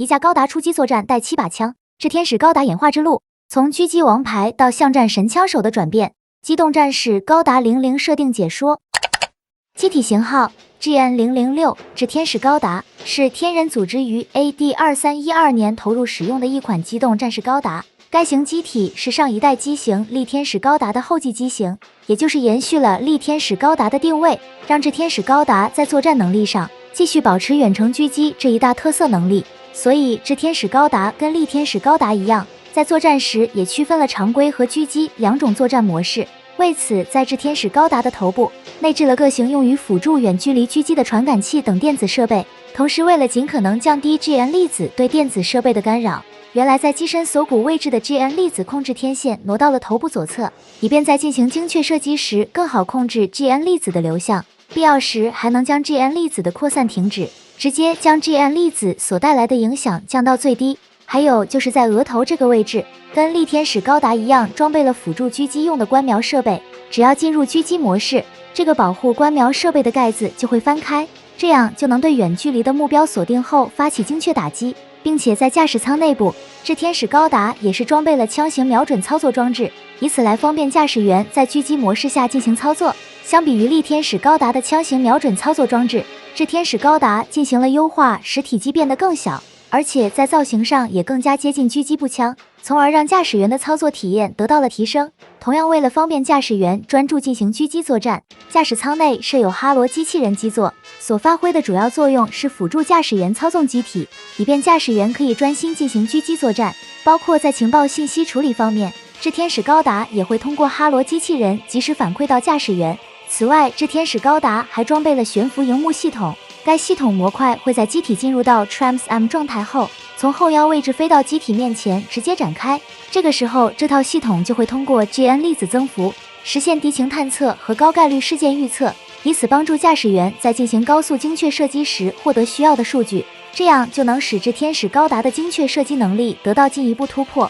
一架高达出击作战带7把枪，炽天使高达演化之路，从狙击王牌到巷战神枪手的转变。机动战士高达00设定解说。机体型号 GN006 炽天使高达是天人组织于 AD2312年投入使用的一款机动战士高达。该型机体是上一代机型力天使高达的后继机型，也就是延续了力天使高达的定位，让炽天使高达在作战能力上继续保持远程狙击这一大特色能力。所以炽天使高达跟力天使高达一样，在作战时也区分了常规和狙击两种作战模式。为此，在炽天使高达的头部内置了各型用于辅助远距离狙击的传感器等电子设备，同时为了尽可能降低 GN 粒子对电子设备的干扰，原来在机身锁骨位置的 GN 粒子控制天线挪到了头部左侧，以便在进行精确射击时更好控制 GN 粒子的流向，必要时还能将 GN 粒子的扩散停止，直接将 GN 粒子所带来的影响降到最低。还有就是在额头这个位置，跟力天使高达一样装备了辅助狙击用的观瞄设备，只要进入狙击模式，这个保护观瞄设备的盖子就会翻开，这样就能对远距离的目标锁定后发起精确打击。并且在驾驶舱内部，炽天使高达也是装备了枪型瞄准操作装置，以此来方便驾驶员在狙击模式下进行操作。相比于力天使高达的枪型瞄准操作装置，炽天使高达进行了优化，使体积变得更小，而且在造型上也更加接近狙击步枪，从而让驾驶员的操作体验得到了提升。同样，为了方便驾驶员专注进行狙击作战，驾驶舱内设有哈罗机器人基座，所发挥的主要作用是辅助驾驶员操纵机体，以便驾驶员可以专心进行狙击作战。包括在情报信息处理方面，炽天使高达也会通过哈罗机器人及时反馈到驾驶员。此外，炽天使高达还装备了悬浮萤幕系统，该系统模块会在机体进入到 TRAMS-M 状态后，从后腰位置飞到机体面前直接展开。这个时候，这套系统就会通过 GN 粒子增幅，实现敌情探测和高概率事件预测，以此帮助驾驶员在进行高速精确射击时获得需要的数据，这样就能使炽天使高达的精确射击能力得到进一步突破。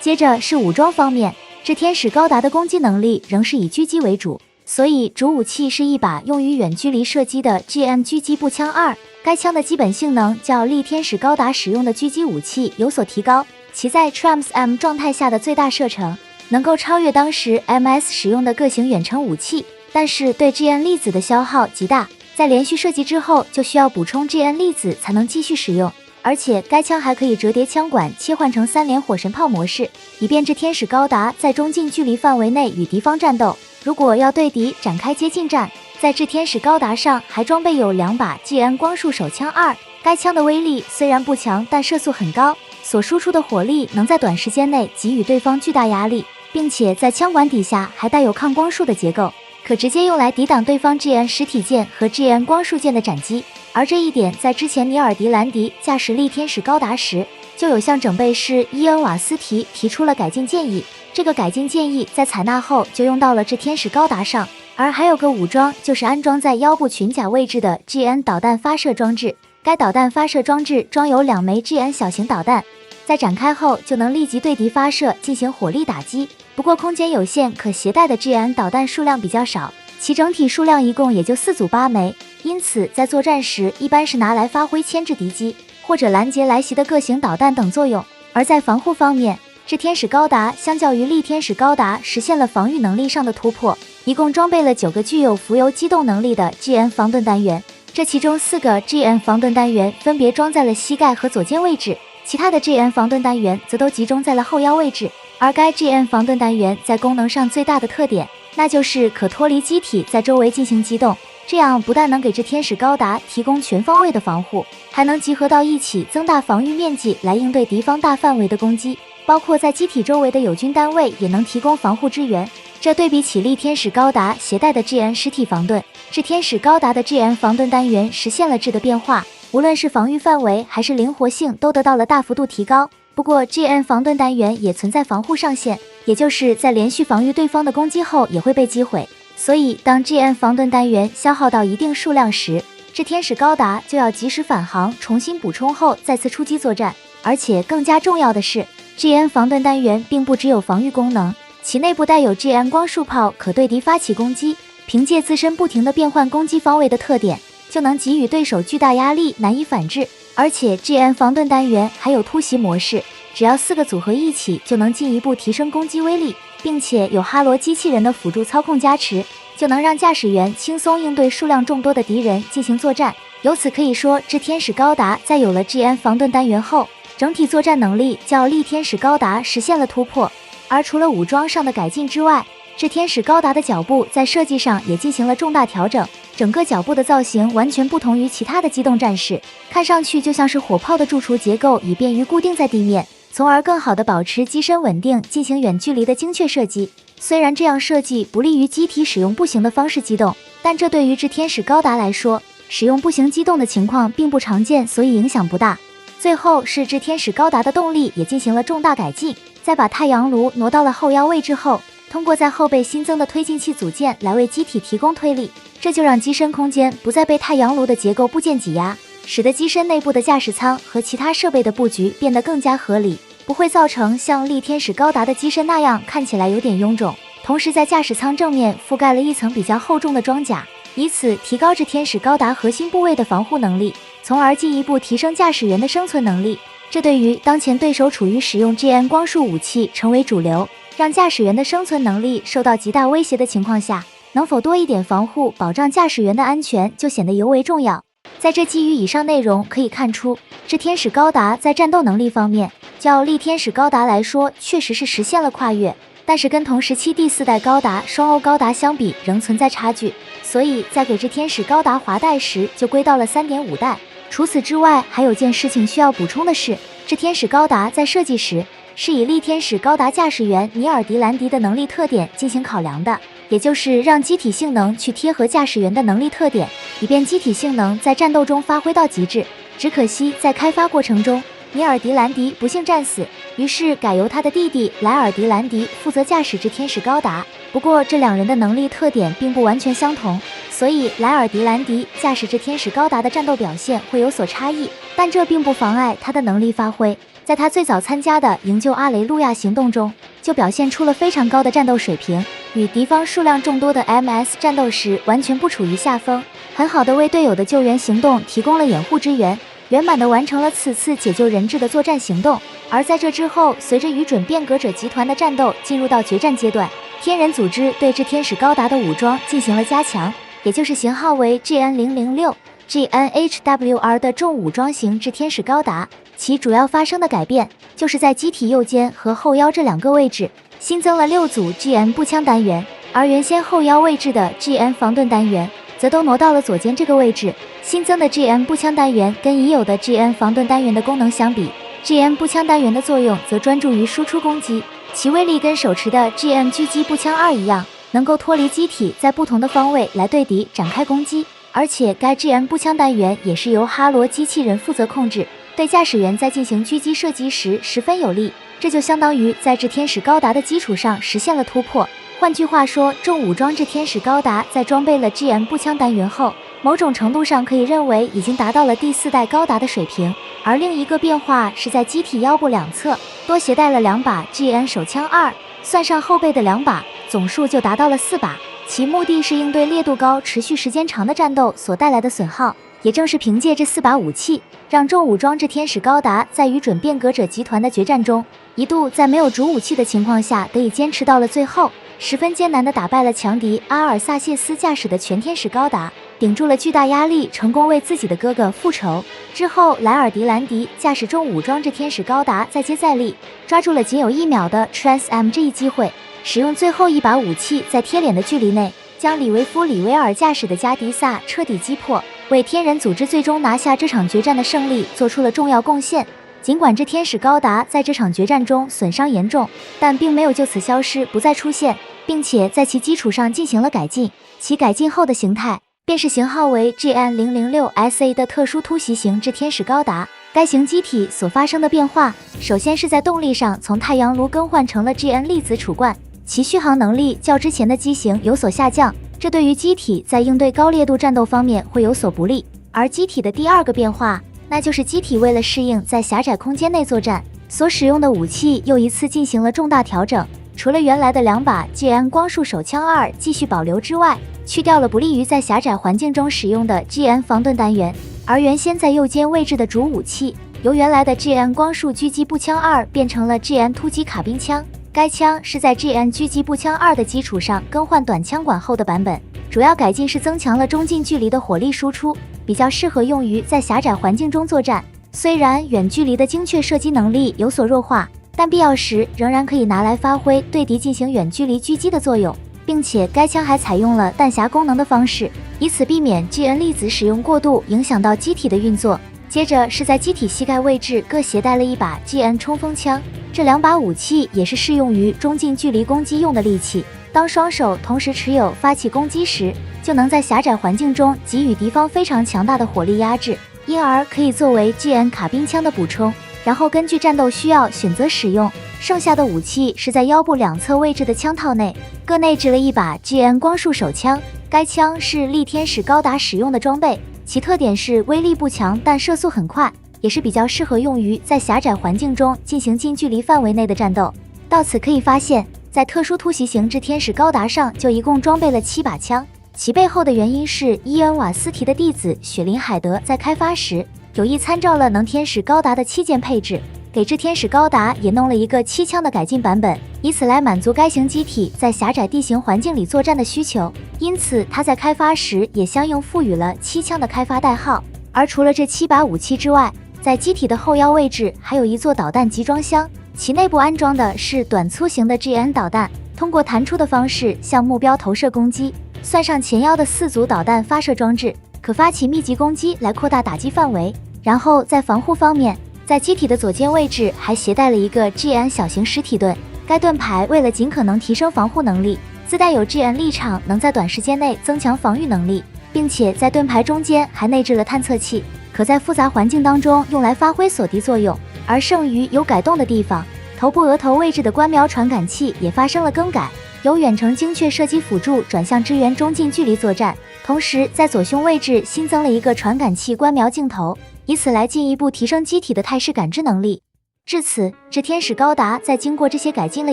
接着是武装方面，炽天使高达的攻击能力仍是以狙击为主，所以主武器是一把用于远距离射击的 GM 狙击步枪2，该枪的基本性能较力天使高达使用的狙击武器有所提高，其在 TRAMS-M 状态下的最大射程能够超越当时 MS 使用的各型远程武器，但是对 GN 粒子的消耗极大，在连续射击之后就需要补充 GN 粒子才能继续使用，而且该枪还可以折叠枪管切换成3连火神炮模式，以便炽天使高达在中近距离范围内与敌方战斗。如果要对敌展开接近战，在炽天使高达上还装备有2把 GN 光束手枪2，该枪的威力虽然不强，但射速很高，所输出的火力能在短时间内给予对方巨大压力，并且在枪管底下还带有抗光束的结构，可直接用来抵挡对方 GN 实体剑和 GN 光束剑的斩击。而这一点在之前尼尔迪兰迪驾驶力天使高达时，就有向整备师伊恩瓦斯提提出了改进建议，这个改进建议在采纳后就用到了炽天使高达上。而还有个武装，就是安装在腰部裙甲位置的 GN 导弹发射装置，该导弹发射装置装有2枚 GN 小型导弹，在展开后就能立即对敌发射进行火力打击。不过空间有限，可携带的 GN 导弹数量比较少，其整体数量一共也就4组8枚，因此在作战时一般是拿来发挥牵制敌机或者拦截来袭的各型导弹等作用。而在防护方面，炽天使高达相较于力天使高达实现了防御能力上的突破，一共装备了9个具有浮游机动能力的 GN 防盾单元，这其中4个 GN 防盾单元分别装在了膝盖和左肩位置，其他的 GN 防盾单元则都集中在了后腰位置。而该 GN 防盾单元在功能上最大的特点，那就是可脱离机体在周围进行机动，这样不但能给炽天使高达提供全方位的防护，还能集合到一起增大防御面积来应对敌方大范围的攻击，包括在机体周围的友军单位也能提供防护支援。这对比起力天使高达携带的 GN 实体防盾，炽天使高达的 GN 防盾单元实现了质的变化，无论是防御范围还是灵活性都得到了大幅度提高。不过 GN 防盾单元也存在防护上限，也就是在连续防御对方的攻击后也会被击毁，所以当 GN 防盾单元消耗到一定数量时，炽天使高达就要及时返航重新补充后再次出击作战。而且更加重要的是， GN 防盾单元并不只有防御功能，其内部带有 GN 光束炮，可对敌发起攻击，凭借自身不停的变换攻击方位的特点，就能给予对手巨大压力，难以反制。而且 GN 防盾单元还有突袭模式，只要4个组合一起就能进一步提升攻击威力，并且有哈罗机器人的辅助操控加持，就能让驾驶员轻松应对数量众多的敌人进行作战。由此可以说，这天使高达在有了 GN 防盾单元后，整体作战能力较力天使高达实现了突破。而除了武装上的改进之外，这天使高达的脚步在设计上也进行了重大调整，整个脚步的造型完全不同于其他的机动战士，看上去就像是火炮的柱础结构，以便于固定在地面，从而更好的保持机身稳定，进行远距离的精确射击。虽然这样设计不利于机体使用步行的方式机动，但这对于这天使高达来说，使用步行机动的情况并不常见，所以影响不大。最后是这天使高达的动力也进行了重大改进，在把太阳炉挪到了后腰位置后，通过在后背新增的推进器组件来为机体提供推力，这就让机身空间不再被太阳炉的结构部件挤压，使得机身内部的驾驶舱和其他设备的布局变得更加合理，不会造成像力天使高达的机身那样看起来有点臃肿。同时在驾驶舱正面覆盖了一层比较厚重的装甲，以此提高至天使高达核心部位的防护能力，从而进一步提升驾驶员的生存能力。这对于当前对手处于使用 GN 光束武器成为主流，让驾驶员的生存能力受到极大威胁的情况下，能否多一点防护，保障驾驶员的安全就显得尤为重要。在这基于以上内容可以看出，这天使高达在战斗能力方面，较力天使高达来说确实是实现了跨越，但是跟同时期第4代高达双欧高达相比仍存在差距，所以在给这天使高达划代时就归到了 3.5 代。除此之外，还有件事情需要补充的是，这天使高达在设计时是以力天使高达驾驶员尼尔迪兰迪的能力特点进行考量的，也就是让机体性能去贴合驾驶员的能力特点，以便机体性能在战斗中发挥到极致。只可惜在开发过程中，尼尔迪兰迪不幸战死，于是改由他的弟弟莱尔迪兰迪负责驾驶这天使高达。不过这两人的能力特点并不完全相同，所以莱尔迪兰迪驾驶这天使高达的战斗表现会有所差异，但这并不妨碍他的能力发挥。在他最早参加的营救阿雷路亚行动中，就表现出了非常高的战斗水平，与敌方数量众多的 MS 战斗时完全不处于下风，很好的为队友的救援行动提供了掩护支援，圆满地完成了此次解救人质的作战行动。而在这之后，随着与准变革者集团的战斗进入到决战阶段，天人组织对这天使高达的武装进行了加强，也就是型号为 GN006、GNHWR 的重武装型至天使高达。其主要发生的改变就是在机体右肩和后腰这2个位置新增了6组 GN 步枪单元，而原先后腰位置的 GN 防盾单元则都挪到了左肩这个位置。新增的 GN 步枪单元跟已有的 GN 防盾单元的功能相比， GN 步枪单元的作用则专注于输出攻击，其威力跟手持的 GN 狙击步枪2一样，能够脱离机体在不同的方位来对敌展开攻击。而且该 GN 步枪单元也是由哈罗机器人负责控制，对驾驶员在进行狙击射击时十分有利，这就相当于在这天使高达的基础上实现了突破。换句话说，重武装这天使高达在装备了 GN 步枪单元后，某种程度上可以认为已经达到了第4代高达的水平。而另一个变化是在机体腰部两侧多携带了2把 GN 手枪2，算上后背的2把，总数就达到了4把。其目的是应对烈度高、持续时间长的战斗所带来的损耗。也正是凭借这4把武器，让重武装这天使高达在与准变革者集团的决战中，一度在没有主武器的情况下得以坚持到了最后，十分艰难地打败了强敌阿尔萨谢斯驾驶的全天使高达，顶住了巨大压力，成功为自己的哥哥复仇。之后，莱尔迪兰迪驾驶重武装这天使高达再接再厉，抓住了仅有1秒的 Trans-M 这一机会，使用最后1把武器在贴脸的距离内，将里维夫·里维尔驾驶的加迪萨彻底击破，为天人组织最终拿下这场决战的胜利做出了重要贡献。尽管这天使高达在这场决战中损伤严重，但并没有就此消失不再出现，并且在其基础上进行了改进。其改进后的形态便是型号为 GN006SA 的特殊突袭型至天使高达。该型机体所发生的变化，首先是在动力上从太阳炉更换成了 GN 粒子储罐，其续航能力较之前的机型有所下降，这对于机体在应对高烈度战斗方面会有所不利。而机体的第二个变化，那就是机体为了适应在狭窄空间内作战，所使用的武器又一次进行了重大调整。除了原来的2把 GN 光束手枪2继续保留之外，去掉了不利于在狭窄环境中使用的 GN 防盾单元，而原先在右肩位置的主武器，由原来的 GN 光束狙击步枪2变成了 GN 突击卡宾枪。该枪是在 GN 狙击步枪2的基础上更换短枪管后的版本，主要改进是增强了中近距离的火力输出，比较适合用于在狭窄环境中作战。虽然远距离的精确射击能力有所弱化，但必要时仍然可以拿来发挥对敌进行远距离狙击的作用，并且该枪还采用了弹匣功能的方式，以此避免 GN 粒子使用过度影响到机体的运作。接着是在机体膝盖位置各携带了一把 GN 冲锋枪，这2把武器也是适用于中近距离攻击用的利器。当双手同时持有发起攻击时，就能在狭窄环境中给予敌方非常强大的火力压制，因而可以作为 GN 卡宾枪的补充，然后根据战斗需要选择使用。剩下的武器是在腰部两侧位置的枪套内各内置了一把 GN 光束手枪，该枪是力天使高达使用的装备，其特点是威力不强，但射速很快，也是比较适合用于在狭窄环境中进行近距离范围内的战斗。到此可以发现，在特殊突袭型之天使高达上就一共装备了7把枪，其背后的原因是伊恩瓦斯提的弟子雪林海德在开发时有意参照了能天使高达的7件配置，给之天使高达也弄了一个7枪的改进版本，以此来满足该型机体在狭窄地形环境里作战的需求。因此他在开发时也相应赋予了7枪的开发代号。而除了这7把武器之外，在机体的后腰位置还有一座导弹集装箱，其内部安装的是短粗型的 GN 导弹，通过弹出的方式向目标投射攻击。算上前腰的4组导弹发射装置，可发起密集攻击来扩大打击范围。然后在防护方面，在机体的左肩位置还携带了一个 GN 小型实体盾，该盾牌为了尽可能提升防护能力，自带有 GN 立场，能在短时间内增强防御能力，并且在盾牌中间还内置了探测器，可在复杂环境当中用来发挥锁敌作用。而剩余有改动的地方，头部额头位置的观瞄传感器也发生了更改，由远程精确射击辅助转向支援中近距离作战，同时在左胸位置新增了一个传感器观瞄镜头，以此来进一步提升机体的态势感知能力。至此，这天使高达在经过这些改进了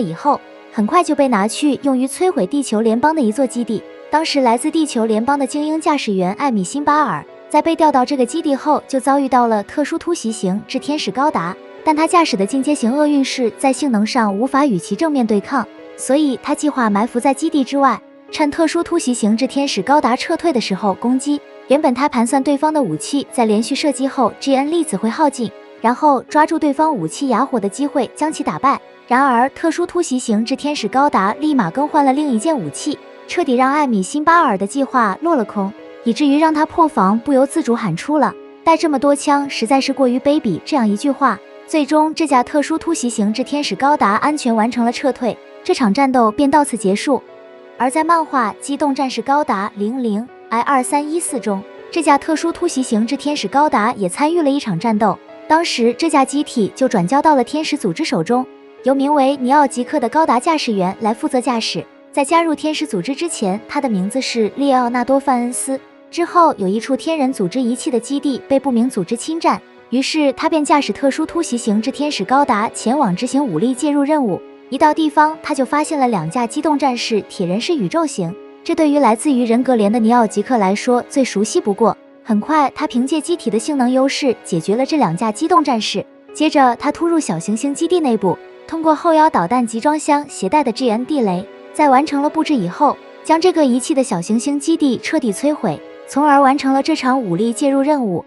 以后，很快就被拿去用于摧毁地球联邦的一座基地。当时来自地球联邦的精英驾驶员艾米辛巴尔在被调到这个基地后，就遭遇到了特殊突袭型之天使高达，但他驾驶的进阶型厄运士在性能上无法与其正面对抗，所以他计划埋伏在基地之外，趁特殊突袭型之天使高达撤退的时候攻击。原本他盘算对方的武器在连续射击后 GN 粒子会耗尽，然后抓住对方武器哑火的机会将其打败。然而特殊突袭型之天使高达立马更换了另一件武器，彻底让艾米辛巴尔的计划落了空，以至于让他破防不由自主喊出了带这么多枪实在是过于卑鄙这样一句话。最终这架特殊突袭型之天使高达安全完成了撤退，这场战斗便到此结束。而在漫画《机动战士高达 00I2314》中，这架特殊突袭型之天使高达也参与了一场战斗，当时这架机体就转交到了天使组织手中，由名为尼奥吉克的高达驾驶员来负责驾驶。在加入天使组织之前，他的名字是列奥纳多·范恩斯。之后有一处天人组织遗弃的基地被不明组织侵占，于是他便驾驶特殊突袭型之天使高达前往执行武力介入任务。一到地方，他就发现了2架机动战士铁人式宇宙型，这对于来自于人格连的尼奥吉克来说最熟悉不过。很快他凭借机体的性能优势解决了这2架机动战士。接着他突入小行星基地内部，通过后腰导弹集装箱携带的 GN 地雷，在完成了布置以后，将这个遗弃的小行星基地彻底摧毁，从而完成了这场武力介入任务。